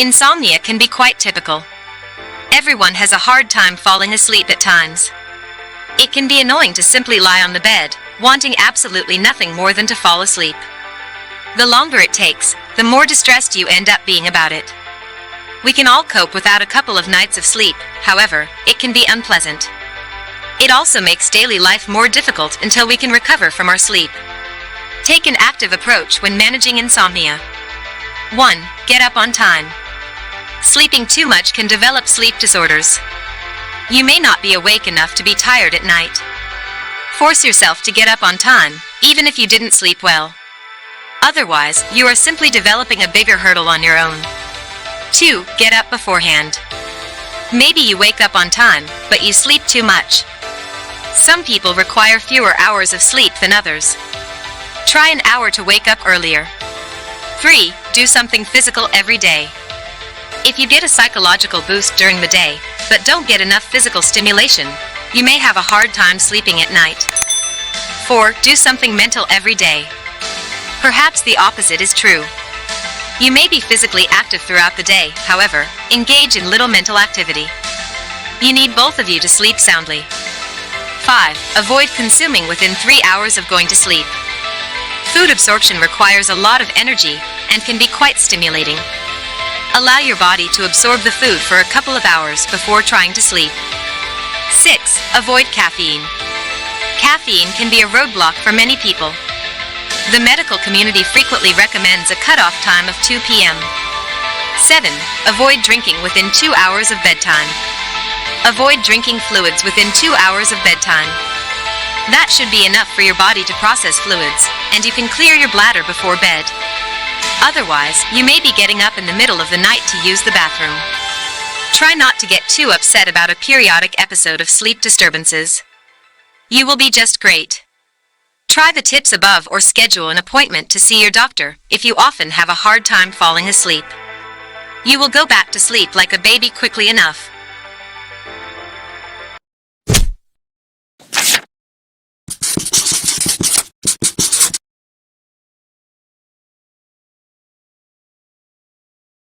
Insomnia can be quite typical. Everyone has a hard time falling asleep at times. It can be annoying to simply lie on the bed, wanting absolutely nothing more than to fall asleep. The longer it takes, the more distressed you end up being about it. We can all cope without a couple of nights of sleep, however, it can be unpleasant. It also makes daily life more difficult until we can recover from our sleep. Take an active approach when managing insomnia. 1. Get up on time. Sleeping too much can develop sleep disorders. You may not be awake enough to be tired at night. Force yourself to get up on time, even if you didn't sleep well. Otherwise, you are simply developing a bigger hurdle on your own. 2. Get up beforehand. Maybe you wake up on time, but you sleep too much. Some people require fewer hours of sleep than others. Try an hour to wake up earlier. 3. Do something physical every day. If you get a psychological boost during the day, but don't get enough physical stimulation, you may have a hard time sleeping at night. 4. Do something mental every day. Perhaps the opposite is true. You may be physically active throughout the day, however, engage in little mental activity. You need both of you to sleep soundly. 5. Avoid consuming within 3 hours of going to sleep. Food absorption requires a lot of energy and can be quite stimulating. Allow your body to absorb the food for a couple of hours before trying to sleep. 6. Avoid caffeine. Caffeine can be a roadblock for many people. The medical community frequently recommends a cutoff time of 2 p.m. 7. Avoid drinking within 2 hours of bedtime. Avoid drinking fluids within 2 hours of bedtime. That should be enough for your body to process fluids, and you can clear your bladder before bed. Otherwise, you may be getting up in the middle of the night to use the bathroom. Try not to get too upset about a periodic episode of sleep disturbances. You will be just great. Try the tips above or schedule an appointment to see your doctor if you often have a hard time falling asleep. You will go back to sleep like a baby quickly enough.